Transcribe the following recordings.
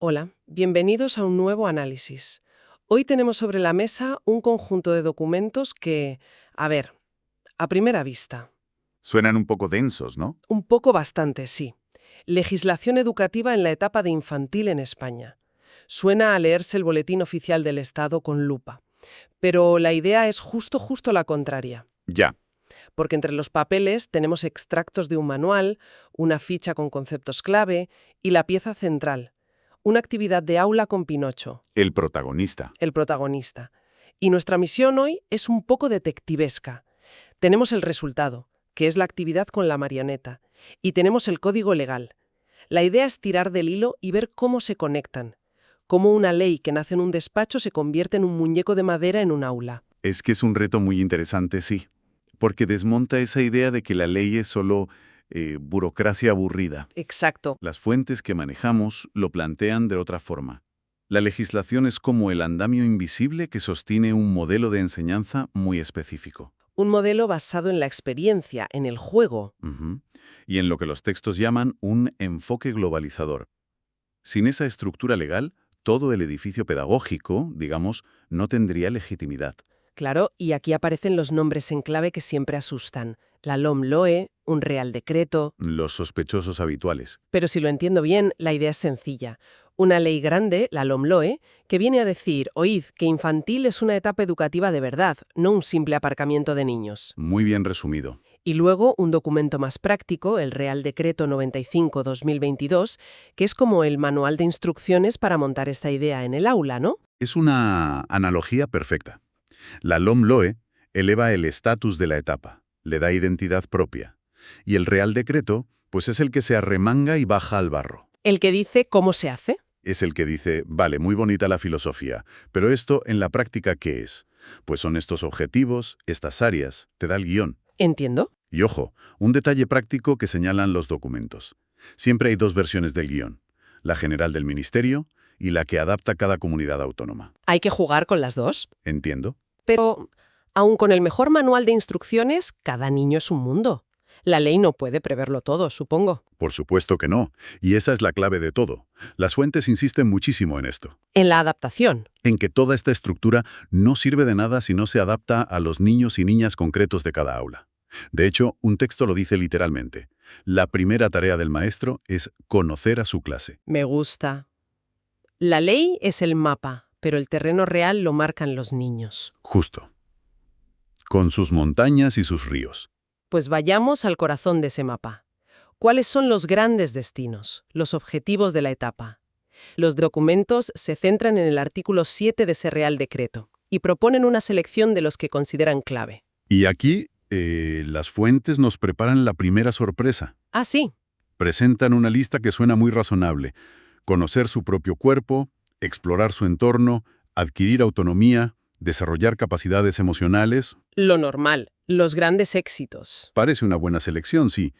Hola, bienvenidos a un nuevo análisis. Hoy tenemos sobre la mesa un conjunto de documentos que, a primera vista, Suenan un poco densos, ¿no? un poco bastante, sí. Legislación educativa en la etapa de infantil en España. Suena a leerse el Boletín Oficial del Estado con lupa. Pero la idea es justo la contraria. Ya. Porque entre los papeles tenemos extractos de un manual, una ficha con conceptos clave y la pieza central, una actividad de aula con Pinocho, El protagonista. el protagonista. Y nuestra misión hoy es un poco detectivesca. Tenemos el resultado, que es la actividad con la marioneta, y tenemos el código legal. La idea es tirar del hilo y ver cómo se conectan, cómo una ley que nace en un despacho se convierte en un muñeco de madera en un aula. Es que es un reto muy interesante, sí, porque desmonta esa idea de que la ley es solo burocracia aburrida. Exacto. Las fuentes que manejamos lo plantean de otra forma. La legislación es como el andamio invisible que sostiene un modelo de enseñanza muy específico. Un modelo basado en la experiencia, en el juego. Ujú. Y en lo que los textos llaman un enfoque globalizador. Sin esa estructura legal, todo el edificio pedagógico, digamos, no tendría legitimidad. Claro, y aquí aparecen los nombres en clave que siempre asustan. La LOMLOE, un Real Decreto. Los sospechosos habituales. Pero si lo entiendo bien, la idea es sencilla. Una ley grande, la LOMLOE, que viene a decir, oíd, que infantil es una etapa educativa de verdad, no un simple aparcamiento de niños. Muy bien resumido. Y luego un documento más práctico, el Real Decreto 95/2022, que es como el manual de instrucciones para montar esta idea en el aula, ¿no? Es una analogía perfecta. La LOMLOE eleva el estatus de la etapa, le da identidad propia. Y el Real Decreto, pues es el que se arremanga y baja al barro. El que dice cómo se hace. Es el que dice, vale, muy bonita la filosofía, pero esto en la práctica, ¿qué es? Pues son estos objetivos, estas áreas, te da el guión. ¿Entiendo? Y ojo, un detalle práctico que señalan los documentos. Siempre hay dos versiones del guión, la general del ministerio y la que adapta cada comunidad autónoma. Hay que jugar con las dos. ¿Entiendo? Pero, aun con el mejor manual de instrucciones, cada niño es un mundo. La ley no puede preverlo todo, supongo. Por supuesto que no, y esa es la clave de todo. Las fuentes insisten muchísimo en esto, En la adaptación. en que toda esta estructura no sirve de nada si no se adapta a los niños y niñas concretos de cada aula. De hecho, un texto lo dice literalmente. La primera tarea del maestro es conocer a su clase. Me gusta. La ley es el mapa, pero el terreno real lo marcan los niños. Justo. Con sus montañas y sus ríos. Pues vayamos al corazón de ese mapa. ¿Cuáles son los grandes destinos, los objetivos de la etapa? Los documentos se centran en el artículo 7 de ese Real Decreto y proponen una selección de los que consideran clave. Y aquí, las fuentes nos preparan la primera sorpresa. Ah, sí. Presentan una lista que suena muy razonable. Conocer su propio cuerpo, explorar su entorno, adquirir autonomía, desarrollar capacidades emocionales. Lo normal, los grandes éxitos. Parece una buena selección, sí,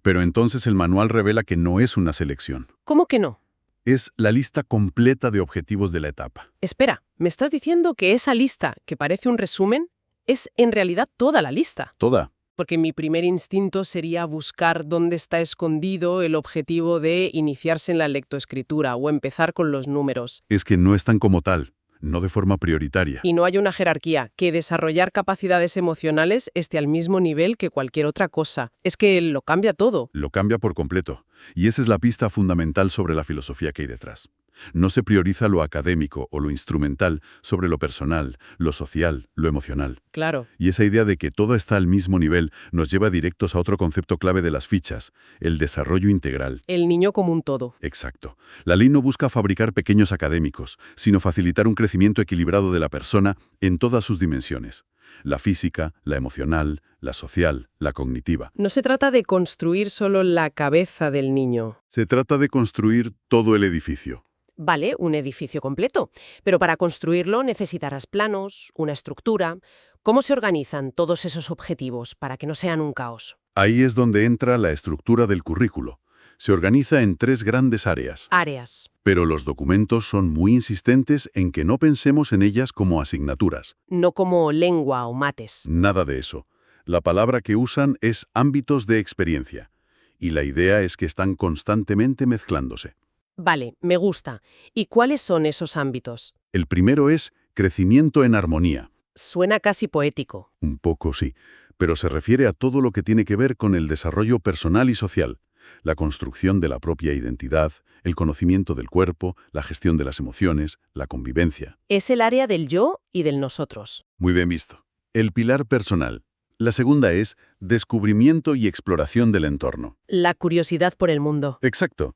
pero entonces el manual revela que no es una selección. ¿Cómo que no? Es la lista completa de objetivos de la etapa. Espera, ¿me estás diciendo que esa lista, que parece un resumen, es en realidad toda la lista? Toda. Porque mi primer instinto sería buscar dónde está escondido el objetivo de iniciarse en la lectoescritura o empezar con los números. Es que no están como tal, no de forma prioritaria. Y no hay una jerarquía, que desarrollar capacidades emocionales esté al mismo nivel que cualquier otra cosa. Es que lo cambia todo. Lo cambia por completo. Y esa es la pista fundamental sobre la filosofía que hay detrás. No se prioriza lo académico o lo instrumental sobre lo personal, lo social, lo emocional. Claro. Y esa idea de que todo está al mismo nivel nos lleva directos a otro concepto clave de las fichas, el desarrollo integral. El niño como un todo. Exacto. La ley no busca fabricar pequeños académicos, sino facilitar un crecimiento equilibrado de la persona en todas sus dimensiones. La física, la emocional, la social, la cognitiva. No se trata de construir solo la cabeza del niño. Se trata de construir todo el edificio. Vale, un edificio completo. Pero para construirlo necesitarás planos, una estructura. ¿Cómo se organizan todos esos objetivos para que no sean un caos? Ahí es donde entra la estructura del currículo. Se organiza en 3 grandes áreas. Áreas. Pero los documentos son muy insistentes en que no pensemos en ellas como asignaturas. No como lengua o mates. Nada de eso. La palabra que usan es ámbitos de experiencia. Y la idea es que están constantemente mezclándose. Vale, me gusta. ¿Y cuáles son esos ámbitos? El primero es crecimiento en armonía. Suena casi poético. Un poco sí, pero se refiere a todo lo que tiene que ver con el desarrollo personal y social, la construcción de la propia identidad, el conocimiento del cuerpo, la gestión de las emociones, la convivencia. Es el área del yo y del nosotros. Muy bien visto. El pilar personal. La segunda es descubrimiento y exploración del entorno. La curiosidad por el mundo. Exacto.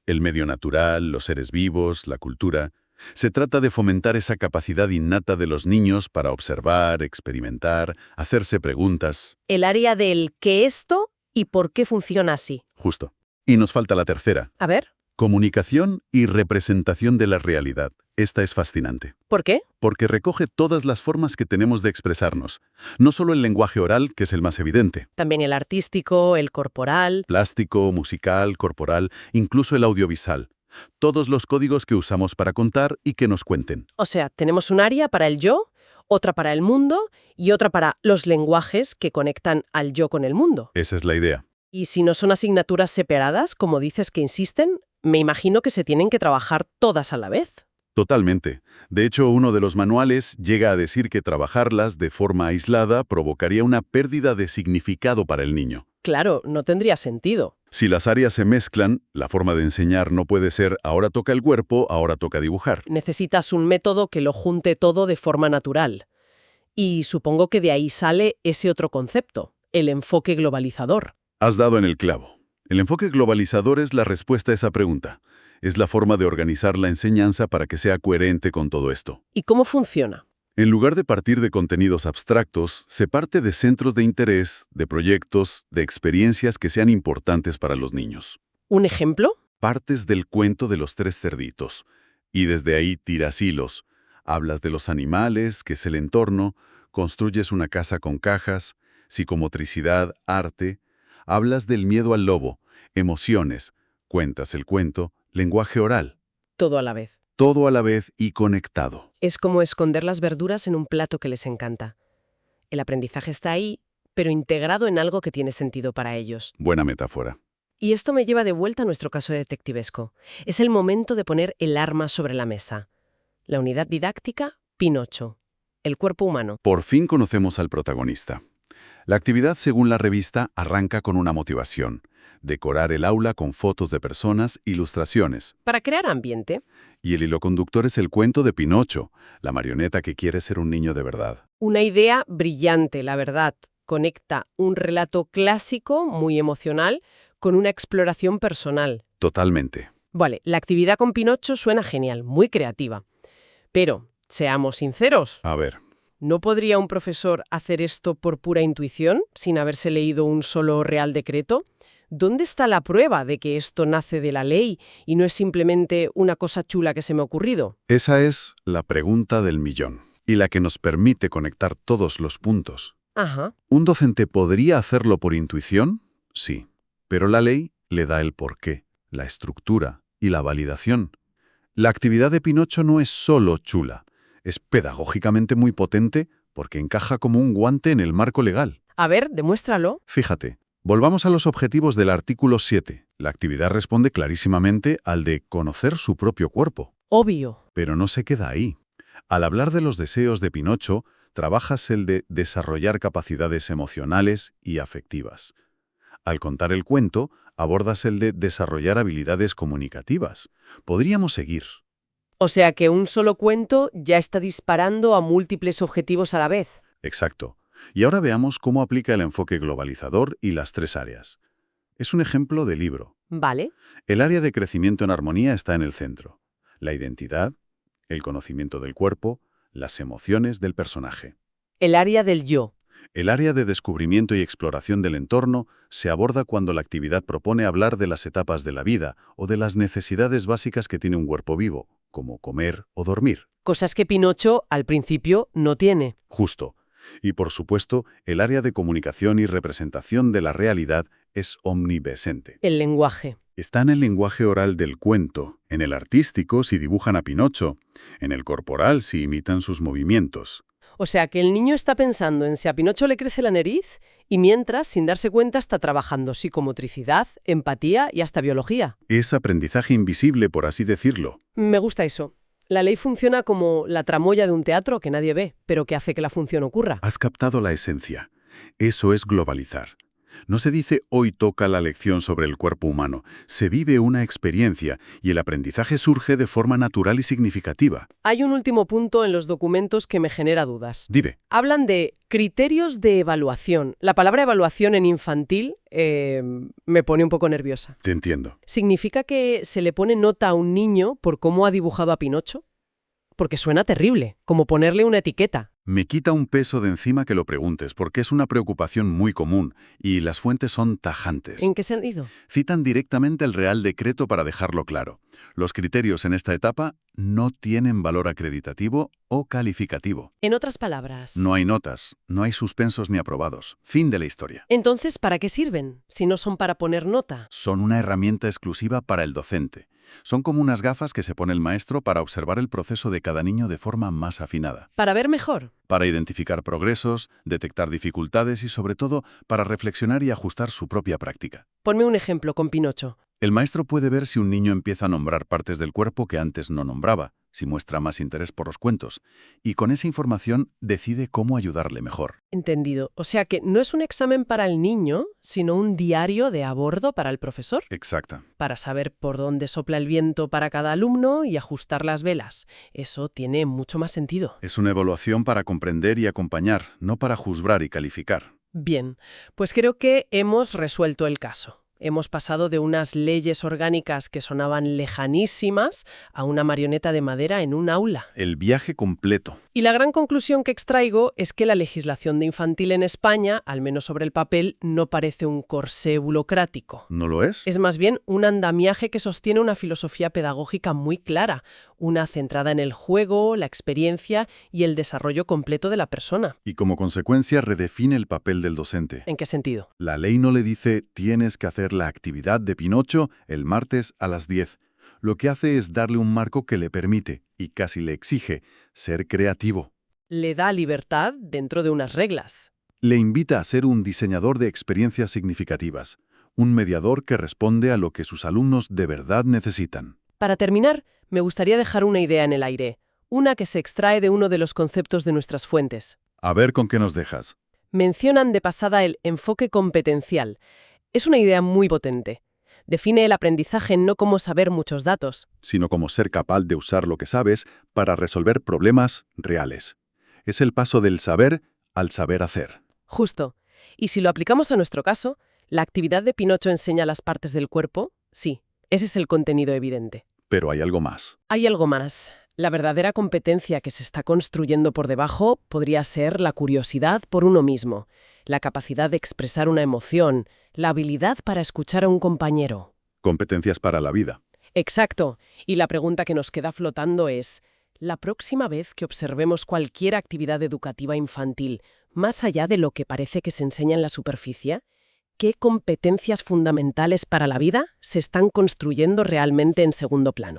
El medio natural, los seres vivos, la cultura. Se trata de fomentar esa capacidad innata de los niños para observar, experimentar, hacerse preguntas. El área del ¿qué esto y por qué funciona así? Justo. Y nos falta la tercera. A ver, Comunicación y representación de la realidad. Esta es fascinante, ¿por qué? porque recoge todas las formas que tenemos de expresarnos. No solo el lenguaje oral, que es el más evidente. También el artístico, el corporal. Plástico, musical, corporal, incluso el audiovisual. Todos los códigos que usamos para contar y que nos cuenten. O sea, tenemos un área para el yo, otra para el mundo y otra para los lenguajes que conectan al yo con el mundo. Esa es la idea. Y si no son asignaturas separadas, como dices que insisten, me imagino que se tienen que trabajar todas a la vez. Totalmente. De hecho, uno de los manuales llega a decir que trabajarlas de forma aislada provocaría una pérdida de significado para el niño. Claro, no tendría sentido. Si las áreas se mezclan, la forma de enseñar no puede ser ahora toca el cuerpo, ahora toca dibujar. Necesitas un método que lo junte todo de forma natural. Y supongo que de ahí sale ese otro concepto, el enfoque globalizador. Has dado en el clavo. El enfoque globalizador es la respuesta a esa pregunta. Es la forma de organizar la enseñanza para que sea coherente con todo esto. ¿Y cómo funciona? En lugar de partir de contenidos abstractos, se parte de centros de interés, de proyectos, de experiencias que sean importantes para los niños. ¿Un ejemplo? Partes del cuento de los tres cerditos, y desde ahí tiras hilos. Hablas de los animales, que es el entorno, construyes una casa con cajas, psicomotricidad, arte. Hablas del miedo al lobo, emociones, cuentas el cuento, lenguaje oral. Todo a la vez. Todo a la vez y conectado. Es como esconder las verduras en un plato que les encanta. El aprendizaje está ahí, pero integrado en algo que tiene sentido para ellos. Buena metáfora. Y esto me lleva de vuelta a nuestro caso detectivesco. Es el momento de poner el arma sobre la mesa. La unidad didáctica, Pinocho. El cuerpo humano. Por fin conocemos al protagonista. La actividad, según la revista, arranca con una motivación: decorar el aula con fotos de personas, ilustraciones. Para crear ambiente, Y el hilo conductor es el cuento de Pinocho, la marioneta que quiere ser un niño de verdad. una idea brillante, la verdad. Conecta un relato clásico, muy emocional, con una exploración personal. Totalmente. Vale, la actividad con Pinocho suena genial, muy creativa. Pero, seamos sinceros, A ver, ¿no podría un profesor hacer esto por pura intuición, sin haberse leído un solo Real Decreto? ¿Dónde está la prueba de que esto nace de la ley y no es simplemente una cosa chula que se me ha ocurrido? esa es la pregunta del millón, y la que nos permite conectar todos los puntos. Ajá. ¿Un docente podría hacerlo por intuición? Sí, pero la ley le da el porqué, la estructura y la validación. La actividad de Pinocho no es solo chula, es pedagógicamente muy potente porque encaja como un guante en el marco legal. A ver, demuéstralo. Fíjate, volvamos a los objetivos del artículo 7. La actividad responde clarísimamente al de conocer su propio cuerpo. Obvio. Pero no se queda ahí. Al hablar de los deseos de Pinocho, trabajas el de desarrollar capacidades emocionales y afectivas. Al contar el cuento, abordas el de desarrollar habilidades comunicativas. Podríamos seguir. O sea que un solo cuento ya está disparando a múltiples objetivos a la vez. Exacto. Y ahora veamos cómo aplica el enfoque globalizador y las tres áreas. Es un ejemplo de libro. Vale. El área de crecimiento en armonía está en el centro. La identidad, el conocimiento del cuerpo, las emociones del personaje. El área del yo. El área de descubrimiento y exploración del entorno se aborda cuando la actividad propone hablar de las etapas de la vida o de las necesidades básicas que tiene un cuerpo vivo, como comer o dormir. Cosas que Pinocho, al principio, no tiene. Justo. Y por supuesto, el área de comunicación y representación de la realidad es omnipresente. El lenguaje. Está en el lenguaje oral del cuento, en el artístico si dibujan a Pinocho, en el corporal si imitan sus movimientos. O sea, que el niño está pensando en si a Pinocho le crece la nariz y mientras, sin darse cuenta, está trabajando psicomotricidad, empatía y hasta biología. Es aprendizaje invisible, por así decirlo. Me gusta eso. La ley funciona como la tramoya de un teatro que nadie ve, pero que hace que la función ocurra. Has captado la esencia. Eso es globalizar. No se dice hoy toca la lección sobre el cuerpo humano, se vive una experiencia y el aprendizaje surge de forma natural y significativa. Hay un último punto en los documentos que me genera dudas. Dime, Hablan de criterios de evaluación. La palabra evaluación en infantil me pone un poco nerviosa. te entiendo. ¿Significa que se le pone nota a un niño por cómo ha dibujado a Pinocho? Porque suena terrible, como ponerle una etiqueta. Me quita un peso de encima que lo preguntes, porque es una preocupación muy común y las fuentes son tajantes. ¿En qué sentido? Citan directamente el Real Decreto para dejarlo claro. Los criterios en esta etapa no tienen valor acreditativo o calificativo. En otras palabras. No hay notas, no hay suspensos ni aprobados. Fin de la historia. Entonces, ¿para qué sirven? Si no son para poner nota. Son una herramienta exclusiva para el docente. Son como unas gafas que se pone el maestro para observar el proceso de cada niño de forma más afinada. Para ver mejor. Para identificar progresos, detectar dificultades y, sobre todo, para reflexionar y ajustar su propia práctica. Ponme un ejemplo con Pinocho. El maestro puede ver si un niño empieza a nombrar partes del cuerpo que antes no nombraba, si muestra más interés por los cuentos, y con esa información decide cómo ayudarle mejor. Entendido. O sea que no es un examen para el niño, sino un diario de a bordo para el profesor. Exacta. Para saber por dónde sopla el viento para cada alumno y ajustar las velas. Eso tiene mucho más sentido. Es una evaluación para comprender y acompañar, no para juzgar y calificar. Bien, pues creo que hemos resuelto el caso. Hemos pasado de unas leyes orgánicas que sonaban lejanísimas a una marioneta de madera en un aula. El viaje completo. Y la gran conclusión que extraigo es que la legislación de infantil en España, al menos sobre el papel, no parece un corsé burocrático. ¿No lo es? Es más bien un andamiaje que sostiene una filosofía pedagógica muy clara, una centrada en el juego, la experiencia y el desarrollo completo de la persona. Y como consecuencia redefine el papel del docente. ¿En qué sentido? La ley no le dice tienes que hacer la actividad de Pinocho el martes a las 10. Lo que hace es darle un marco que le permite, y casi le exige, ser creativo. Le da libertad dentro de unas reglas. Le invita a ser un diseñador de experiencias significativas, un mediador que responde a lo que sus alumnos de verdad necesitan. Para terminar, me gustaría dejar una idea en el aire, una que se extrae de uno de los conceptos de nuestras fuentes. A ver con qué nos dejas. Mencionan de pasada el enfoque competencial. Es una idea muy potente. Define el aprendizaje no como saber muchos datos, Sino como ser capaz de usar lo que sabes para resolver problemas reales. Es el paso del saber al saber hacer. justo. Y si lo aplicamos a nuestro caso, ¿la actividad de Pinocho enseña las partes del cuerpo? Sí, ese es el contenido evidente. Pero hay algo más. Hay algo más. La verdadera competencia que se está construyendo por debajo podría ser la curiosidad por uno mismo, la capacidad de expresar una emoción, la habilidad para escuchar a un compañero. Competencias para la vida. Exacto. Y la pregunta que nos queda flotando es, la próxima vez que observemos cualquier actividad educativa infantil, más allá de lo que parece que se enseña en la superficie, ¿qué competencias fundamentales para la vida se están construyendo realmente en segundo plano?